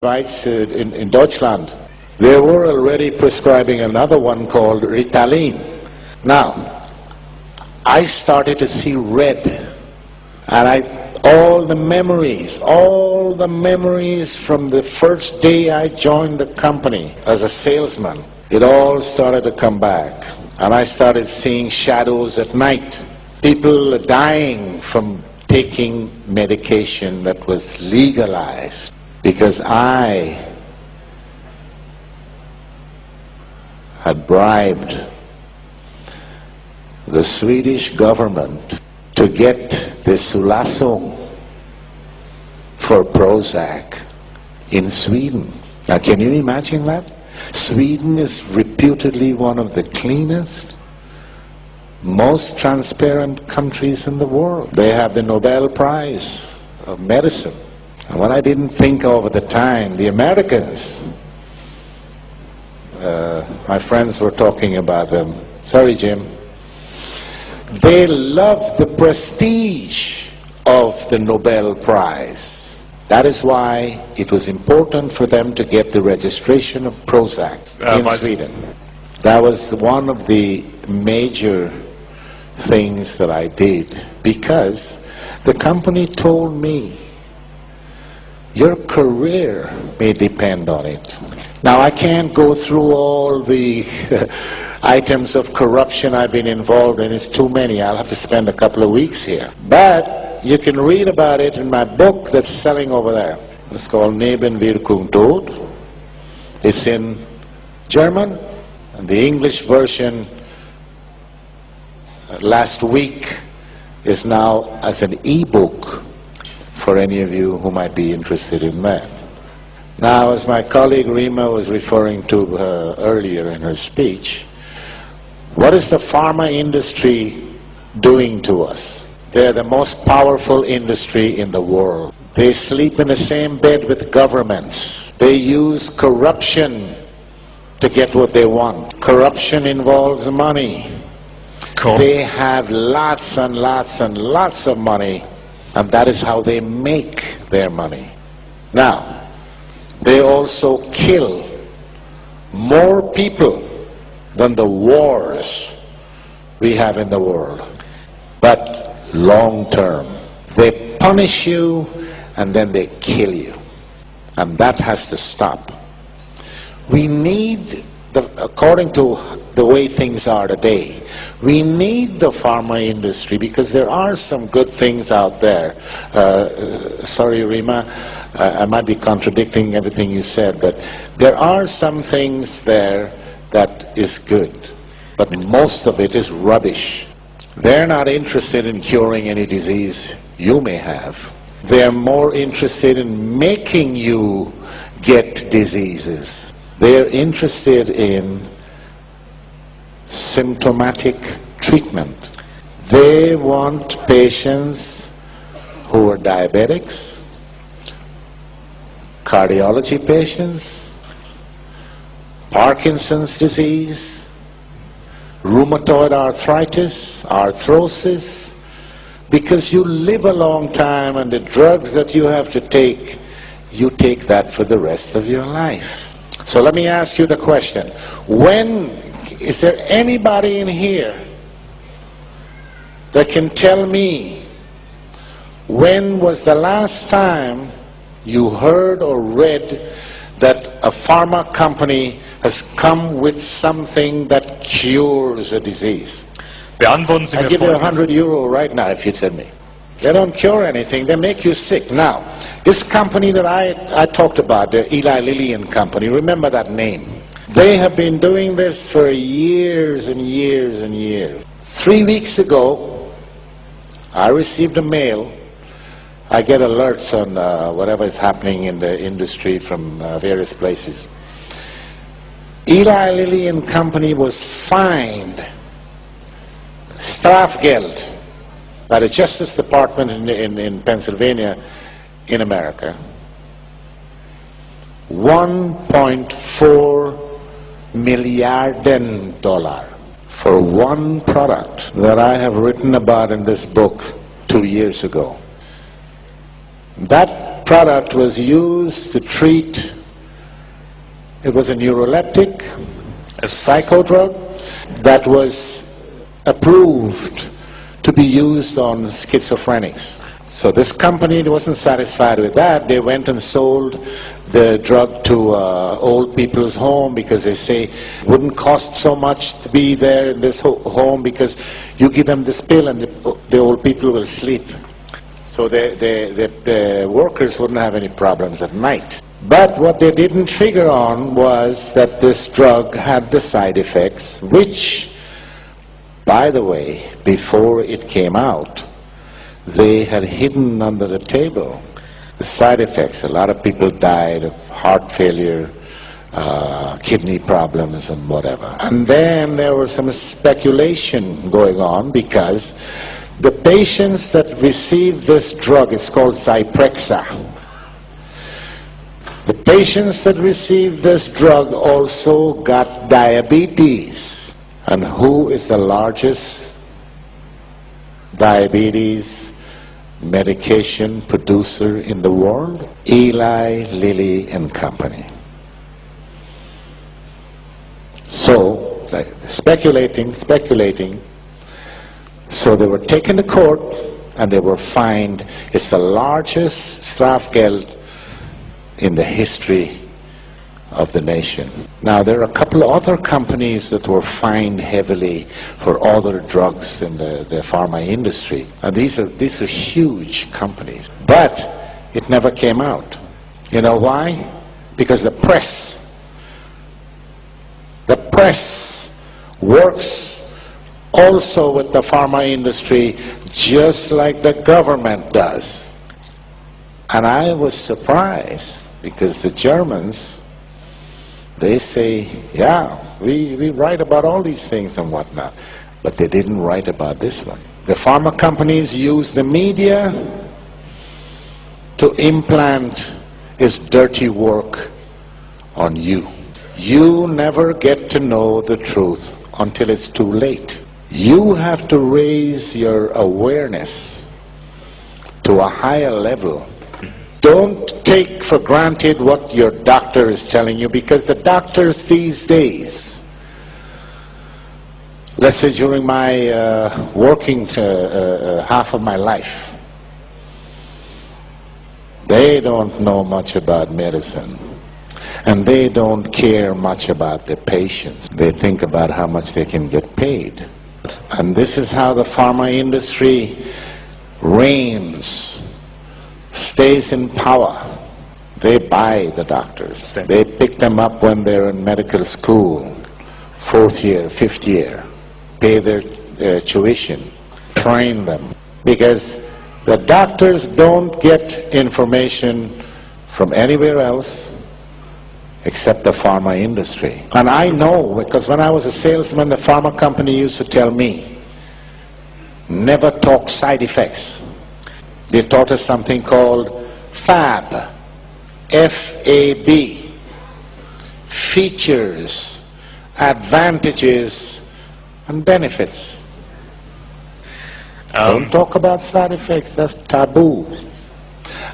Schweiz, in Deutschland, they were already prescribing another one called Ritalin. Now, I started to see red, and all the memories from the first day I joined the company as a salesman, it all started to come back. And I started seeing shadows at night. People dying from taking medication that was legalized because I had bribed the Swedish government to get the Sulasung for Prozac in Sweden. Now, can you imagine that? Sweden is reputedly one of the cleanest, most transparent countries in the world. They have the Nobel Prize of Medicine. And what I didn't think of at the time, the Americans, my friends were talking about them. Sorry, Jim. They love the prestige of the Nobel Prize. That is why it was important for them to get the registration of Prozac in Sweden. That was one of the major things that I did, because the company told me, your career may depend on it. Now, I can't go through all the items of corruption I've been involved in. It's too many. I'll have to spend a couple of weeks here. But you can read about it in my book that's selling over there. It's called Nebenwirkung Tod. It's in German, and the English version last week is now as an e-book for any of you who might be interested in that. Now, as my colleague Rima was referring to earlier in her speech, what is the pharma industry doing to us? They're the most powerful industry in the world. They sleep in the same bed with governments. They use corruption to get what they want. Corruption involves money. Cool. They have lots and lots and lots of money, and that is how they make their money. Now, they also kill more people than the wars we have in the world. But long term, they punish you and then they kill you. And that has to stop. We need, according to the way things are today, we need the pharma industry because there are some good things out there. Sorry, Rima, I might be contradicting everything you said, but there are some things there that is good, but most of it is rubbish. They're not interested in curing any disease you may have. They're more interested in making you get diseases. They're interested in symptomatic treatment. They want patients who are diabetics, cardiology patients, Parkinson's disease, rheumatoid arthritis, arthrosis, because you live a long time and the drugs that you have to take, you take that for the rest of your life. So let me ask you the question. Is there anybody in here that can tell me when was the last time you heard or read that a pharma company has come with something that cures a disease? Beantworten Sie mir I'll give you €100 right now if you tell me. They don't cure anything, they make you sick. Now, this company that I talked about, the Eli Lilly and Company, remember that name. They have been doing this for years and years and years. 3 weeks ago, I received a mail. I get alerts on whatever is happening in the industry from various places. Eli Lilly and Company was fined Strafgeld by the Justice Department in Pennsylvania, in America. $1.4 million for one product that I have written about in this book 2 years ago. That product was used to treat It was a neuroleptic, a Yes. psychodrug that was approved to be used on schizophrenics. So this company wasn't satisfied with that. They went and sold the drug to old people's home because they say it wouldn't cost so much to be there in this home because you give them this pill and the old people will sleep. So the workers wouldn't have any problems at night. But what they didn't figure on was that this drug had the side effects, which, by the way, before it came out, they had hidden under the table. The side effects, a lot of people died of heart failure, kidney problems and whatever. And then there was some speculation going on because the patients that received this drug, it's called Zyprexa, the patients that received this drug also got diabetes. And who is the largest diabetes medication producer in the world? Eli Lilly and Company. So, speculating. So they were taken to court and they were fined. It's the largest strafgeld in the history of the nation. Now there are a couple of other companies that were fined heavily for other drugs in the pharma industry. And these are huge companies. But it never came out. You know why? Because the press works also with the pharma industry just like the government does. And I was surprised because the Germans, they say, yeah, we write about all these things and whatnot, but they didn't write about this one. The pharma companies use the media to implant its dirty work on you. You never get to know the truth until it's too late. You have to raise your awareness to a higher level. Don't take for granted what your doctor is telling you, because the doctors these days, let's say during my working half of my life, they don't know much about medicine. And they don't care much about their patients. They think about how much they can get paid. And this is how the pharma industry reigns, stays in power. They buy the doctors. They pick them up when they're in medical school, 4th year, 5th year, pay their tuition, train them. Because the doctors don't get information from anywhere else except the pharma industry. And I know, because when I was a salesman, the pharma company used to tell me, never talk side effects. They taught us something called FAB, F-A-B, features, advantages, and benefits. Don't talk about side effects, that's taboo.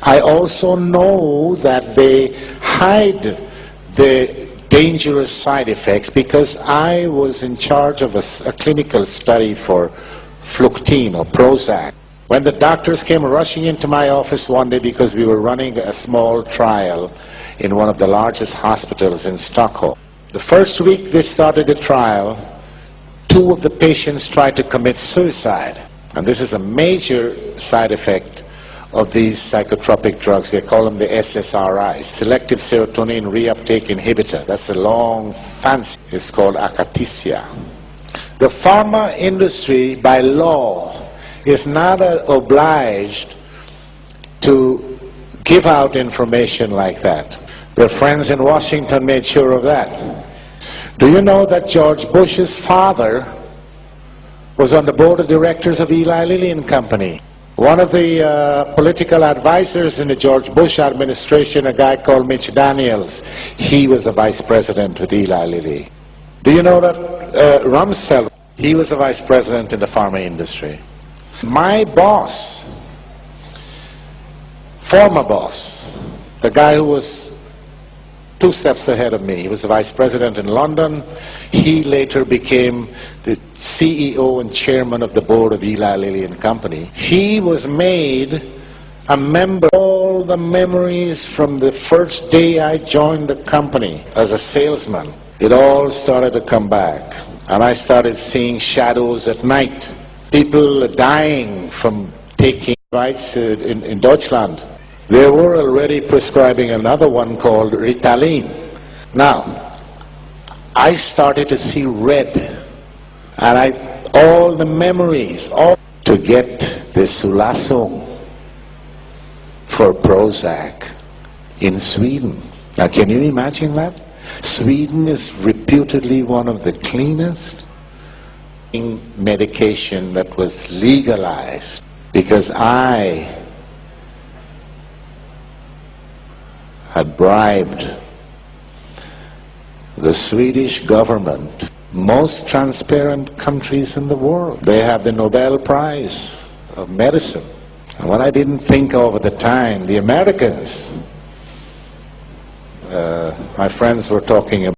I also know that they hide the dangerous side effects because I was in charge of a clinical study for Fluctine or Prozac. When the doctors came rushing into my office one day because we were running a small trial in one of the largest hospitals in Stockholm. The first week they started the trial, 2 of the patients tried to commit suicide. And this is a major side effect of these psychotropic drugs. They call them the SSRIs, selective serotonin reuptake inhibitor. That's a long fancy. It's called akathisia. The pharma industry, by law, is not obliged to give out information like that. Their friends in Washington made sure of that. Do you know that George Bush's father was on the board of directors of Eli Lilly and Company? One of the political advisors in the George Bush administration, a guy called Mitch Daniels, he was a vice president with Eli Lilly. Do you know that Rumsfeld, he was a vice president in the pharma industry. My boss, former boss, the guy who was 2 steps ahead of me. He was the vice president in London. He later became the CEO and chairman of the board of Eli Lilly and Company. He was made a member. All the memories from the first day I joined the company as a salesman, it all started to come back. And I started seeing shadows at night. People dying from taking bites in Deutschland. They were already prescribing another one called Ritalin. Now, I started to see red. And all the memories, all to get the Sulasong for Prozac in Sweden. Now, can you imagine that? Sweden is reputedly one of the cleanest medication that was legalized because I had bribed the Swedish government, most transparent countries in the world. They have the Nobel Prize of Medicine. And what I didn't think of at the time, the Americans, my friends were talking about